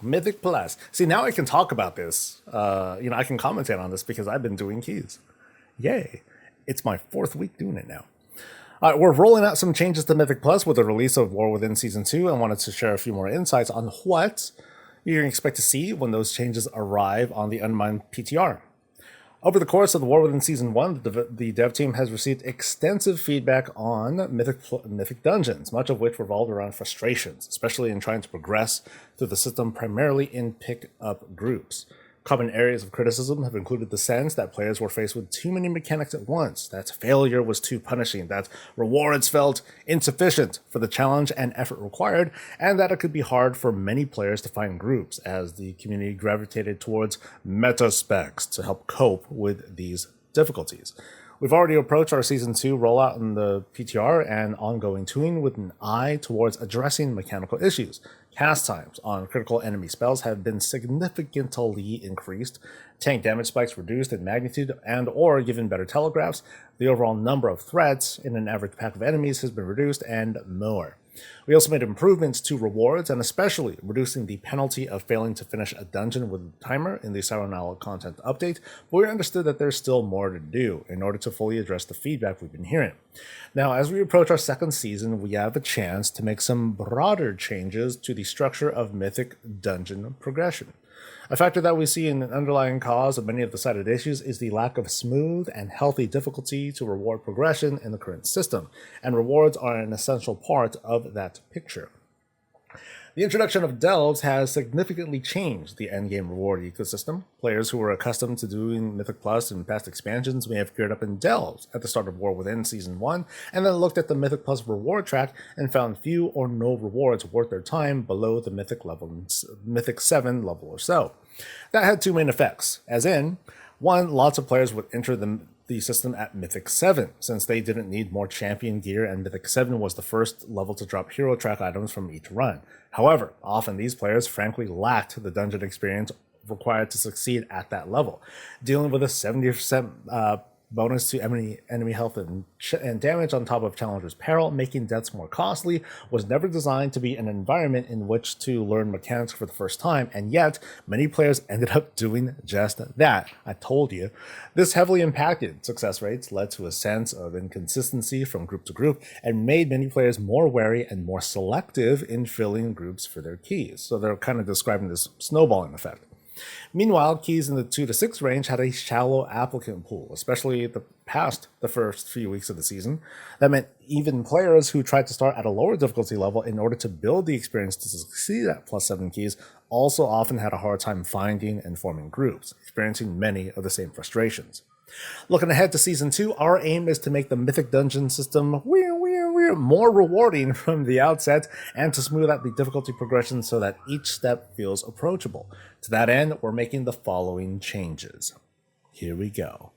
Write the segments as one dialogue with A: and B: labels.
A: Mythic Plus. See, now I can talk about this. I can commentate on this because I've been doing keys. Yay. It's my fourth week doing it now. All right, we're rolling out some changes to Mythic Plus with the release of War Within Season 2 and wanted to share a few more insights on what you can expect to see when those changes arrive on the Undermine PTR. Over the course of the War Within Season 1, the dev team has received extensive feedback on Mythic dungeons, much of which revolved around frustrations, especially in trying to progress through the system primarily in pick-up groups. Common areas of criticism have included the sense that players were faced with too many mechanics at once, that failure was too punishing, that rewards felt insufficient for the challenge and effort required, and that it could be hard for many players to find groups as the community gravitated towards meta specs to help cope with these difficulties. We've already approached our Season 2 rollout in the PTR and ongoing tuning with an eye towards addressing mechanical issues. Cast times on critical enemy spells have been significantly increased, tank damage spikes reduced in magnitude and or given better telegraphs, the overall number of threats in an average pack of enemies has been reduced, and more. We also made improvements to rewards and especially reducing the penalty of failing to finish a dungeon with a timer in the Sirenal content update, but we understood that there's still more to do in order to fully address the feedback we've been hearing. Now, as we approach our second season, we have a chance to make some broader changes to the structure of Mythic dungeon progression. A factor that we see in an underlying cause of many of the cited issues is the lack of smooth and healthy difficulty to reward progression in the current system, and rewards are an essential part of that picture. The introduction of delves has significantly changed the endgame reward ecosystem. Players who were accustomed to doing Mythic Plus in past expansions may have geared up in delves at the start of War Within Season 1, and then looked at the Mythic Plus reward track and found few or no rewards worth their time below the Mythic 7 level or so. That had two main effects, as in, one, lots of players would enter the system at Mythic 7, since they didn't need more champion gear and Mythic 7 was the first level to drop hero track items from each run. However, often these players frankly lacked the dungeon experience required to succeed at that level. Dealing with a 70% bonus to enemy health and damage on top of Challenger's Peril, making deaths more costly, was never designed to be an environment in which to learn mechanics for the first time, and yet many players ended up doing just that. I told you. This heavily impacted success rates, led to a sense of inconsistency from group to group, and made many players more wary and more selective in filling groups for their keys. So they're kind of describing this snowballing effect. Meanwhile, keys in the 2 to 6 range had a shallow applicant pool, especially past the first few weeks of the season. That meant even players who tried to start at a lower difficulty level in order to build the experience to succeed at plus 7 keys also often had a hard time finding and forming groups, experiencing many of the same frustrations. Looking ahead to Season 2, our aim is to make the Mythic Dungeon system more rewarding from the outset and to smooth out the difficulty progression so that each step feels approachable. To that end, we're making the following changes. Here we go.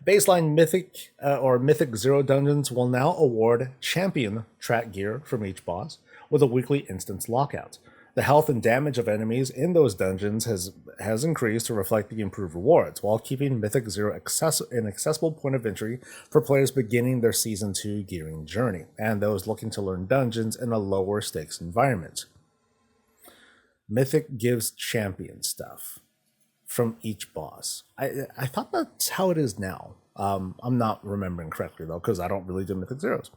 A: Baseline Mythic or Mythic Zero dungeons will now award champion track gear from each boss with a weekly instance lockout. The health and damage of enemies in those dungeons has increased to reflect the improved rewards, while keeping Mythic Zero an accessible point of entry for players beginning their Season 2 gearing journey, and those looking to learn dungeons in a lower stakes environment. Mythic gives champion stuff from each boss. I thought that's how it is now. I'm not remembering correctly, though, because I don't really do Mythic Zeros.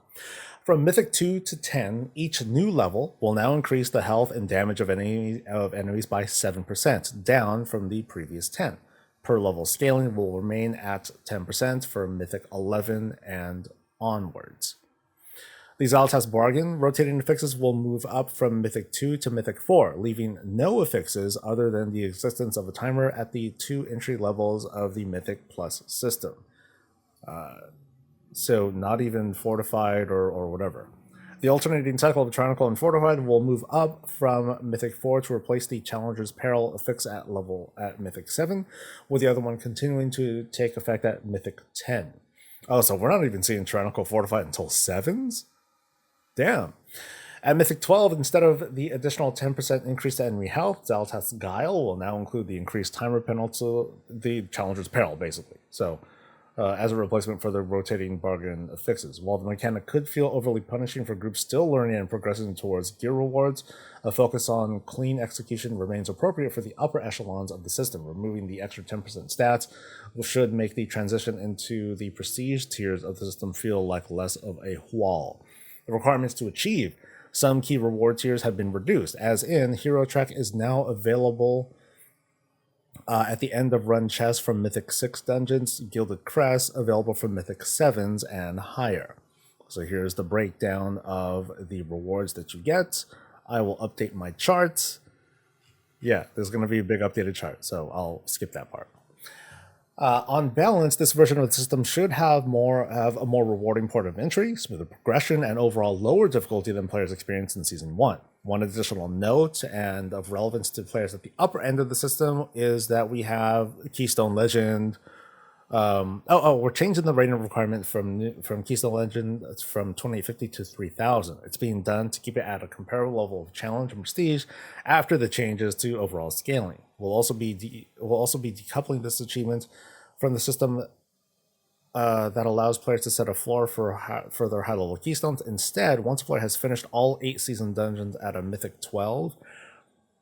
A: From Mythic 2 to 10, each new level will now increase the health and damage of enemies by 7%, down from the previous 10. Per level scaling will remain at 10% for Mythic 11 and onwards. The Zaltas bargain rotating affixes will move up from Mythic 2 to Mythic 4, leaving no affixes other than the existence of a timer at the 2 entry levels of the Mythic Plus system. So not even Fortified or whatever. The alternating cycle of Tyrannical and Fortified will move up from Mythic 4 to replace the Challenger's Peril affix at Mythic 7, with the other one continuing to take effect at Mythic 10. Oh, so we're not even seeing Tyrannical Fortified until 7s? Damn. At Mythic 12, instead of the additional 10% increase to enemy health, Zaltas Guile will now include the increased timer penalty, the Challenger's Peril, basically. So as a replacement for the rotating bargain fixes. While the mechanic could feel overly punishing for groups still learning and progressing towards gear rewards, a focus on clean execution remains appropriate for the upper echelons of the system. Removing the extra 10% stats should make the transition into the prestige tiers of the system feel like less of a wall. The requirements to achieve some key reward tiers have been reduced, as in Hero Track is now available at the end of run chests from Mythic 6 dungeons, Gilded Crest available from Mythic 7s and higher. So here's the breakdown of the rewards that you get. I will update my charts. Yeah, there's going to be a big updated chart, so I'll skip that part. On balance, this version of the system should have a more rewarding port of entry, smoother progression, and overall lower difficulty than players experienced in Season 1. One additional note and of relevance to players at the upper end of the system is that we have Keystone Legend. We're changing the rating requirement from Keystone Legend from 2850 to 3000. It's being done to keep it at a comparable level of challenge and prestige after the changes to overall scaling. We'll also be decoupling this achievement from the system that allows players to set a floor for their high-level keystones. Instead, once a player has finished all 8 season dungeons at a Mythic 12,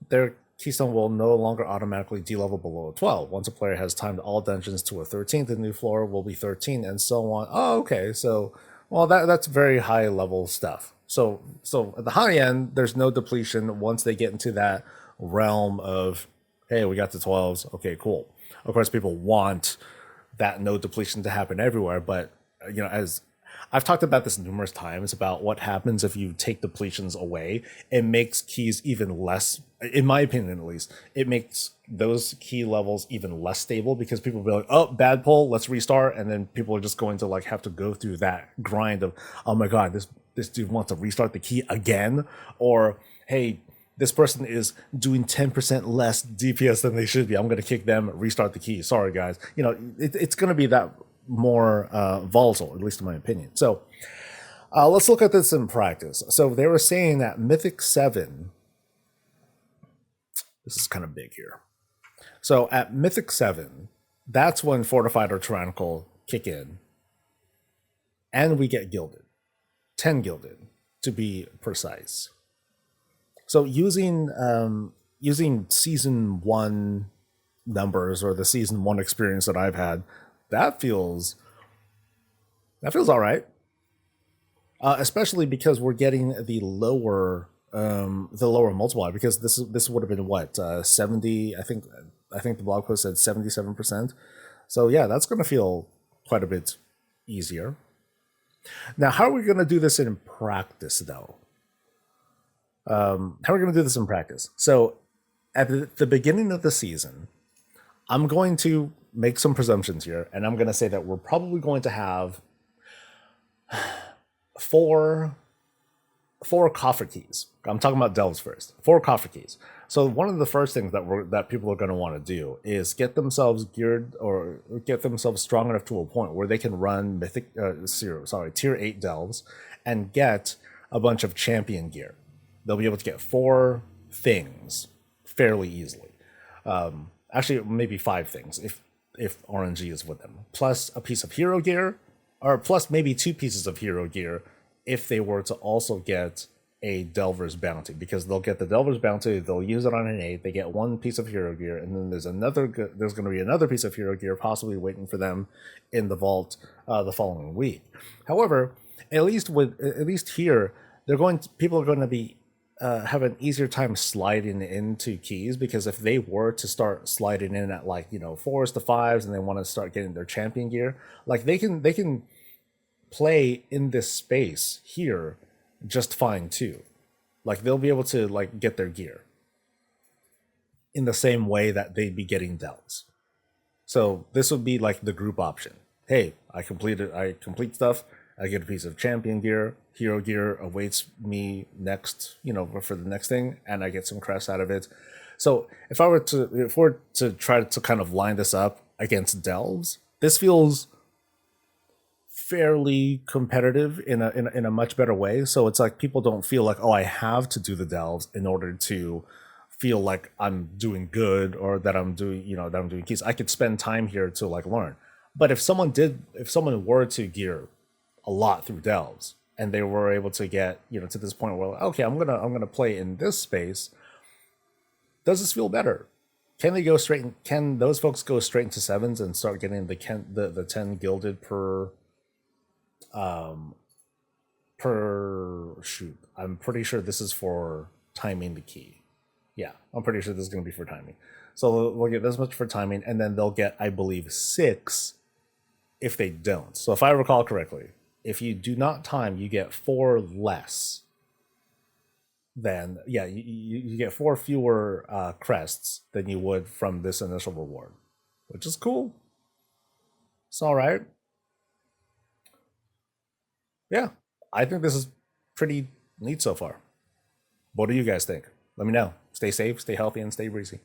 A: their keystone will no longer automatically de-level below a 12. Once a player has timed all dungeons to a 13, the new floor will be 13, and so on. Oh, okay, so, well, that's very high-level stuff. So at the high end, there's no depletion once they get into that realm of, hey, we got the 12s, okay, cool. Of course, people want that no depletion to happen everywhere, but as I've talked about this numerous times about what happens if you take depletions away, it makes keys even less, in my opinion at least, it makes those key levels even less stable because people will be like, oh, bad pull, let's restart, and then people are just going to like have to go through that grind of, oh my god, this dude wants to restart the key again, or hey, this person is doing 10% less DPS than they should be. I'm going to kick them, restart the key. Sorry, guys. It's going to be that more volatile, at least in my opinion. So let's look at this in practice. So they were saying that Mythic 7, this is kind of big here. So at Mythic 7, that's when Fortified or Tyrannical kick in. And we get Gilded. 10 Gilded, to be precise. So using season 1 numbers or the season 1 experience that I've had, that feels all right. Especially because we're getting the lower multiplier, because this would have been what 70. I think the blog post said 77%. So yeah, that's going to feel quite a bit easier. Now, how are we going to do this in practice, though? How are we going to do this in practice? So at the beginning of the season, I'm going to make some presumptions here, and I'm going to say that we're probably going to have four coffer keys. I'm talking about delves first. 4 coffer keys. So one of the first things that people are going to want to do is get themselves geared or get themselves strong enough to a point where they can run tier 8 delves and get a bunch of champion gear. They'll be able to get 4 things fairly easily. Actually, maybe 5 things if RNG is with them. Plus a piece of hero gear, or plus maybe 2 pieces of hero gear if they were to also get a Delver's Bounty, because they'll get the Delver's Bounty, they'll use it on an 8, they get 1 piece of hero gear, and then there's going to be another piece of hero gear possibly waiting for them in the vault the following week. However, at least here, people are going to be have an easier time sliding into keys, because if they were to start sliding in at 4s to 5s and they want to start getting their champion gear, they can play in this space here just fine too. They'll be able to get their gear in the same way that they'd be getting delves. So this would be the group option. Hey, I complete stuff, I get a piece of champion gear, hero gear awaits me next, for the next thing, and I get some crests out of it. So if we're to try to kind of line this up against delves, this feels fairly competitive in a much better way. So it's people don't feel oh, I have to do the delves in order to feel like I'm doing good, or that I'm doing keys. I could spend time here to learn. But if someone were to gear a lot through delves and they were able to get, to this point where, okay, I'm gonna play in this space, does this feel better? Can they go straight? Can those folks go straight into sevens and start getting the 10 gilded per shoot? I'm pretty sure this is for timing the key. Yeah, I'm pretty sure this is going to be for timing. So they'll get this much for timing, and then they'll get, I believe, 6 if they don't. So if I recall correctly, if you do not time, you get 4 less than, yeah, you get 4 fewer crests than you would from this initial reward, which is cool. It's all right. Yeah, I think this is pretty neat so far. What do you guys think? Let me know. Stay safe, stay healthy, and stay breezy.